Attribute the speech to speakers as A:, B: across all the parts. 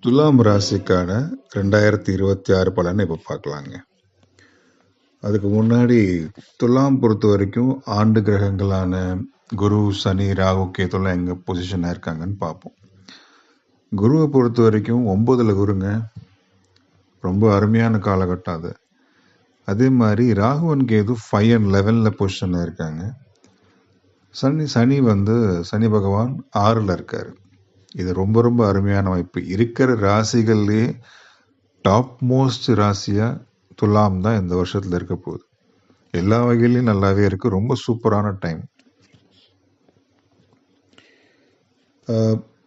A: துலாம் ராசிக்கான 2026 பலனை இப்போ பார்க்கலாங்க. அதுக்கு முன்னாடி துலாம் பொறுத்த வரைக்கும் ஆண்டு கிரகங்களான குரு, சனி, ராகு, கேதுலாம் எங்கே பொசிஷனாக இருக்காங்கன்னு பார்ப்போம். குருவை பொறுத்த வரைக்கும் 9ல் குருங்க, ரொம்ப அருமையான காலகட்டம் அது. அதே மாதிரி ராகுவன் கேது 5 and 11ல் பொசிஷனாக இருக்காங்க. சனி பகவான் 6ல் இருக்காரு. இது ரொம்ப ரொம்ப அருமையான வாய்ப்பு. இருக்கிற ராசிகள்லேயே டாப் மோஸ்ட் ராசியா துலாம் தான் இந்த வருஷத்துல இருக்க போகுது. எல்லா வகையிலையும் நல்லாவே இருக்கு. ரொம்ப சூப்பரான டைம்.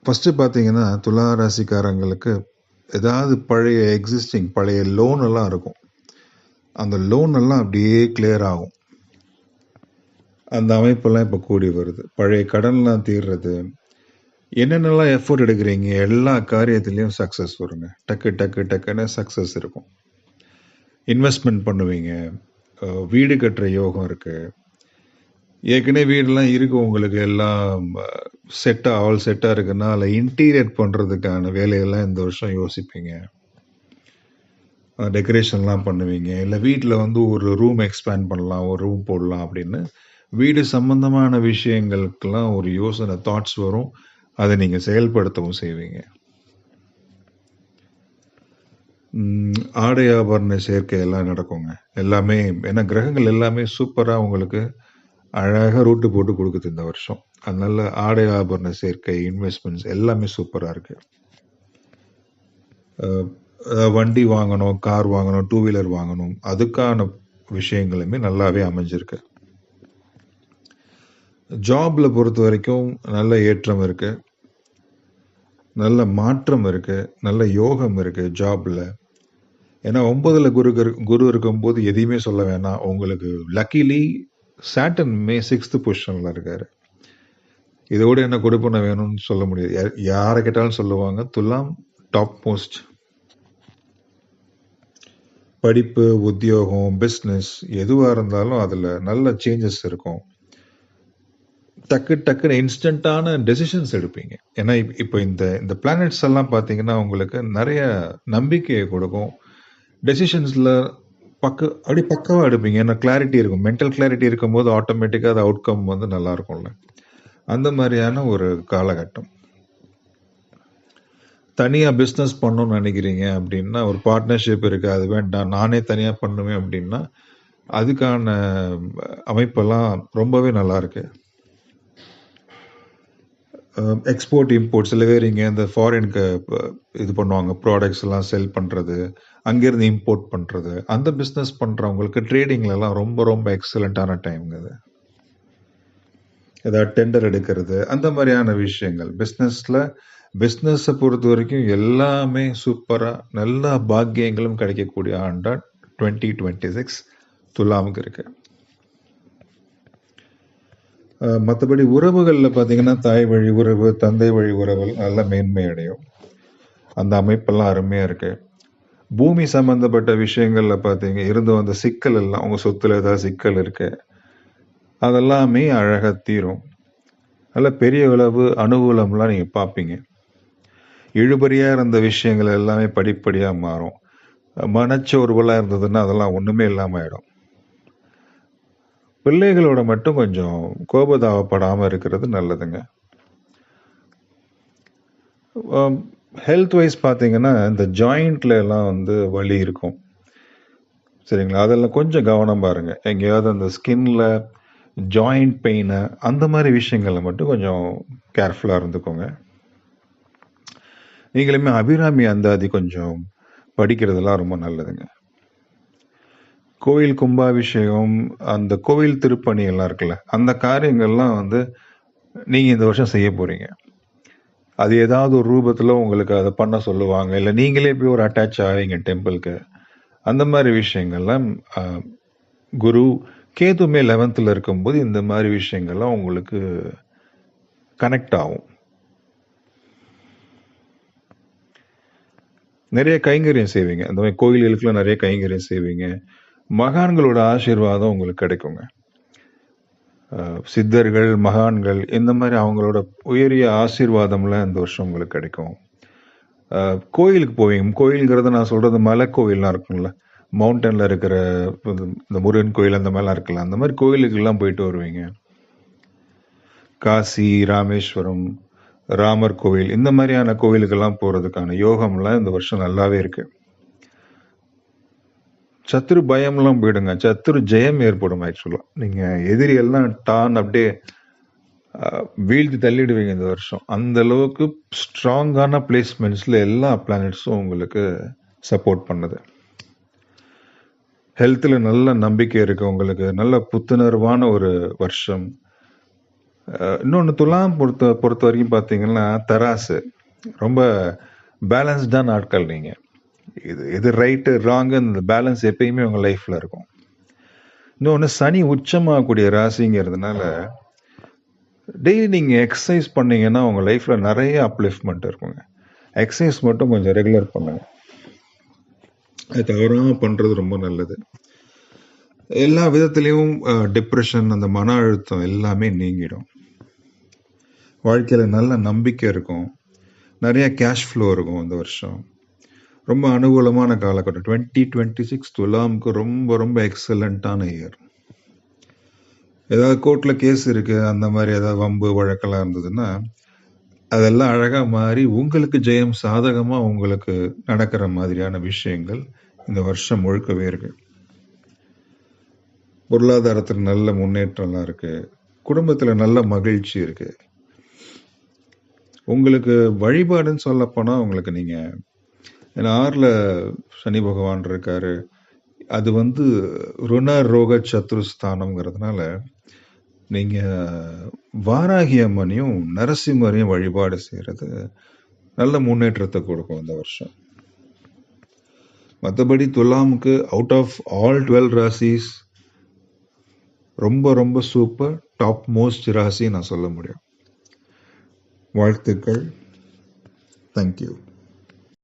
A: ஃபர்ஸ்ட் பார்த்தீங்கன்னா துலா ராசிக்காரங்களுக்கு ஏதாவது பழைய லோன் எல்லாம் இருக்கும். அந்த லோன் எல்லாம் அப்படியே கிளியர் ஆகும். அந்த அமைப்பெல்லாம் இப்போ கூடி வருது. பழைய கடன்லாம் தீர்றது, என்னென்னலாம் எஃபோர்ட் எடுக்கிறீங்க எல்லா காரியத்திலையும் சக்ஸஸ் வருங்க. டக்குன்னு சக்ஸஸ் இருக்கும். இன்வெஸ்ட்மெண்ட் பண்ணுவீங்க. வீடு கட்டுற யோகம் இருக்கு. ஏற்கனவே வீடெல்லாம் இருக்கு, உங்களுக்கு எல்லாம் செட்டாக இருக்குன்னா அதில் இன்டீரியர் பண்ணுறதுக்கான வேலையெல்லாம் இந்த வருஷம் யோசிப்பீங்க. டெக்கரேஷன்லாம் பண்ணுவீங்க. இல்லை வீட்டில் ஒரு ரூம் எக்ஸ்பேண்ட் பண்ணலாம், ஒரு ரூம் போடலாம் அப்படின்னு வீடு சம்பந்தமான விஷயங்களுக்கெல்லாம் ஒரு யோசனை, தாட்ஸ் வரும். அதை நீங்கள் செயல்படுத்தவும் செய்வீங்க. ஆடை ஆபரண சேர்க்கை எல்லாம் நடக்குங்க. எல்லாமே ஏன்னா கிரகங்கள் எல்லாமே சூப்பராக உங்களுக்கு அழகாக ரூட்டு போட்டு கொடுக்குது இந்த வருஷம். அதனால ஆடை ஆபரண சேர்க்கை, இன்வெஸ்ட்மெண்ட்ஸ் எல்லாமே சூப்பராக இருக்கு. வண்டி வாங்கணும், கார் வாங்கணும், 2 வீலர் வாங்கணும், அதுக்கான விஷயங்களுமே நல்லாவே அமைஞ்சிருக்கு. ஜாப்ல பொறுத்த வரைக்கும் நல்ல ஏற்றம் இருக்கு, நல்ல மாற்றம் இருக்கு, நல்ல யோகம் இருக்கு ஜாப்ல. ஏன்னா 9ல் குரு இருக்கும்போது எதையுமே சொல்ல வேணாம். உங்களுக்கு லக்கிலி சாட்டர்ன் மே 6th பொசிஷன்ல இருக்காரு. இதோட என்ன கொடுப்பன வேணும்னு சொல்ல முடியாது. யாரை கேட்டாலும் சொல்லுவாங்க துலாம் டாப் மோஸ்ட். படிப்பு, உத்தியோகம், பிஸ்னஸ் எதுவாக இருந்தாலும் அதில் நல்ல சேஞ்சஸ் இருக்கும். டக்குன்னு இன்ஸ்டன்டான டெசிஷன்ஸ் எடுப்பீங்க. ஏன்னா இப்போ இந்த பிளானட்ஸ் எல்லாம் பார்த்தீங்கன்னா உங்களுக்கு நிறைய நம்பிக்கையை கொடுக்கும். டெசிஷன்ஸில் அப்படி பக்காவாக எடுப்பீங்க. ஏன்னா கிளாரிட்டி இருக்கும். மென்டல் கிளாரிட்டி இருக்கும்போது ஆட்டோமேட்டிக்காக அது அவுட்கம் நல்லா இருக்கும்ல. அந்த மாதிரியான ஒரு காலகட்டம். தனியாக பிஸ்னஸ் பண்ணணும்னு நினைக்கிறீங்க அப்படின்னா ஒரு பார்ட்னர்ஷிப் இருக்குது, அது வேண்டாம் நானே தனியாக பண்ணுவேன் அப்படின்னா அதுக்கான அமைப்பெல்லாம் ரொம்பவே நல்லா இருக்கு. எக்ஸ்போர்ட் இம்போர்ட் சில பேர் இங்கே இந்த ஃபாரினுக்கு இது பண்ணுவாங்க, ப்ராடக்ட்ஸ் எல்லாம் செல் பண்ணுறது, அங்கேருந்து இம்போர்ட் பண்ணுறது, அந்த பிஸ்னஸ் பண்ணுறவங்களுக்கு ட்ரேடிங்லலாம் ரொம்ப ரொம்ப எக்ஸலண்ட்டான டைம்ங்க அது. ஏதாவது டெண்டர் எடுக்கிறது, அந்த மாதிரியான விஷயங்கள் பிஸ்னஸை பொறுத்த வரைக்கும் எல்லாமே சூப்பராக நல்ல பாக்கியங்களும் கிடைக்கக்கூடிய ஆண்டா 2026 துலாமுக்கு இருக்கு. மற்றபடி உறவுகளில் பார்த்தீங்கன்னா தாய் வழி உறவு, தந்தை வழி உறவுகள் நல்ல மேன்மை அடையும். அந்த அமைப்பெல்லாம் அருமையாக இருக்கு. பூமி சம்பந்தப்பட்ட விஷயங்களில் பார்த்தீங்க இருந்து வந்த சிக்கல் எல்லாம், உங்கள் சொத்துல ஏதாவது சிக்கல் இருக்கு, அதெல்லாமே அழகாக தீரும். நல்ல பெரிய அளவு அனுகூலம்லாம் நீங்கள் பார்ப்பீங்க. இழுபறியாக இருந்த விஷயங்கள் எல்லாமே படிப்படியாக மாறும். மனச்சோர்வெல்லாம் இருந்ததுன்னா அதெல்லாம் ஒன்றுமே இல்லாமல் ஆயிடும். பிள்ளைகளோட மட்டும் கொஞ்சம் கோபதாபப்படாமல் இருக்கிறது நல்லதுங்க. ஹெல்த் வைஸ் பார்த்தீங்கன்னா இந்த ஜாயிண்ட்ல எல்லாம் வலி இருக்கும், சரிங்களா? அதெல்லாம் கொஞ்சம் கவனம் பாருங்க. எங்கேயாவது அந்த ஸ்கின்ல ஜாயிண்ட் பெயின் அந்த மாதிரி விஷயங்கள்ல மட்டும் கொஞ்சம் கேர்ஃபுல்லாக இருந்துக்கோங்க. நீங்களுமே அபிராமி அந்தாதி கொஞ்சம் படிக்கிறதெல்லாம் ரொம்ப நல்லதுங்க. கோயில் கும்பாபிஷேகம், அந்த கோவில் திருப்பணி எல்லாம் இருக்குல்ல, அந்த காரியங்கள்லாம் நீங்கள் இந்த வருஷம் செய்ய போறீங்க. அது ஏதாவது ஒரு ரூபத்தில் உங்களுக்கு அதை பண்ண சொல்லுவாங்க, இல்லை நீங்களே போய் ஒரு அட்டாச் ஆவீங்க டெம்பிளுக்கு. அந்த மாதிரி விஷயங்கள்லாம் குரு கேதுமே 11ல் இருக்கும்போது இந்த மாதிரி விஷயங்கள்லாம் உங்களுக்கு கனெக்ட் ஆகும். நிறைய கைங்கரியம் செய்வீங்க. அந்த மாதிரி கோயில்களுக்குலாம் நிறைய கைங்கரியம் செய்வீங்க. மகான்களோட ஆசீர்வாதம் உங்களுக்கு கிடைக்குங்க. சித்தர்கள், மகான்கள், இந்த மாதிரி அவங்களோட உயரிய ஆசீர்வாதம்லாம் இந்த வருஷம் உங்களுக்கு கிடைக்கும். கோயிலுக்கு போவீங்க. கோயிலுங்கிறத நான் சொல்கிறது மலை கோயில்லாம் இருக்குங்கள, மவுண்டனில் இருக்கிற இந்த முருகன் கோயில் அந்த மாதிரிலாம் இருக்குல்ல, அந்த மாதிரி கோயிலுக்கெல்லாம் போயிட்டு வருவீங்க. காசி, ராமேஸ்வரம், ராமர் கோவில், இந்த மாதிரியான கோவிலுக்கெல்லாம் போகிறதுக்கான யோகம்லாம் இந்த வருஷம் நல்லாவே இருக்கு. சத்துரு பயம்லாம் போயிடுங்க, சத்துரு ஜெயம் ஏற்படும். ஆக்சுவலாக நீங்கள் எதிரியெல்லாம் டான் அப்படியே வீழ்த்தி தள்ளிடுவீங்க இந்த வருஷம். அந்த அளவுக்கு ஸ்ட்ராங்கான பிளேஸ்மெண்ட்ஸில் எல்லா பிளானட்ஸும் உங்களுக்கு சப்போர்ட் பண்ணுது. ஹெல்த்தில் நல்ல நம்பிக்கை இருக்கு உங்களுக்கு, நல்ல புத்துணர்வான ஒரு வருஷம். இன்னொன்று துலாம் பொறுத்த வரைக்கும் பார்த்தீங்கன்னா தராசு ரொம்ப பேலன்ஸ்டான ஆட்கள் நீங்கள். இது ரைட்டு ராங்கு, இந்த பேலன்ஸ் எப்பயுமே உங்கள் லைஃப்பில் இருக்கும். இன்னொன்று சனி உச்சமாகக்கூடிய ராசிங்கிறதுனால டெய்லி நீங்கள் எக்ஸசைஸ் பண்ணீங்கன்னா உங்கள் லைஃப்பில் நிறைய அப்லிஃப்ட்மெண்ட் இருக்குங்க. எக்ஸசைஸ் மட்டும் கொஞ்சம் ரெகுலர் பண்ணுங்க, அது தவறாமல் பண்ணுறது ரொம்ப நல்லது. எல்லா விதத்துலேயும் டிப்ரெஷன், அந்த மன அழுத்தம் எல்லாமே நீங்கிடும். வாழ்க்கையில் நல்ல நம்பிக்கை இருக்கும், நிறைய கேஷ் ஃப்ளோ இருக்கும். இந்த வருஷம் ரொம்ப அனுகூலமான காலகட்டம். 2026 துலாமுக்கு ரொம்ப ரொம்ப எக்ஸலண்ட்டான இயர். ஏதாவது கோர்ட்டில் கேஸ் இருக்குது, அந்த மாதிரி ஏதாவது வம்பு வழக்கெல்லாம் இருந்ததுன்னா அதெல்லாம் அழகாக மாறி உங்களுக்கு ஜெயம் சாதகமாக உங்களுக்கு நடக்கிற மாதிரியான விஷயங்கள் இந்த வருஷம் முழுக்கவே இருக்கு. பொருளாதாரத்தில் நல்ல முன்னேற்றம்லாம் இருக்கு, குடும்பத்தில் நல்ல மகிழ்ச்சி இருக்கு. உங்களுக்கு வழிபாடுன்னு சொல்லப்போனால் உங்களுக்கு நீங்கள், ஏன்னா 6ல் சனி பகவான் இருக்காரு, அது ருண ரோக சத்ருஸ்தானம்ங்கிறதுனால நீங்கள் வாராகி அம்மனையும் நரசிம்மரையும் வழிபாடு செய்கிறது நல்ல முன்னேற்றத்தை கொடுக்கும் இந்த வருஷம். மற்றபடி துலாமுக்கு அவுட் ஆஃப் ஆல் 12 ராசிஸ் ரொம்ப ரொம்ப சூப்பர் டாப் மோஸ்ட் ராசி நான் சொல்ல முடியும். வாழ்த்துக்கள். தேங்க்யூ.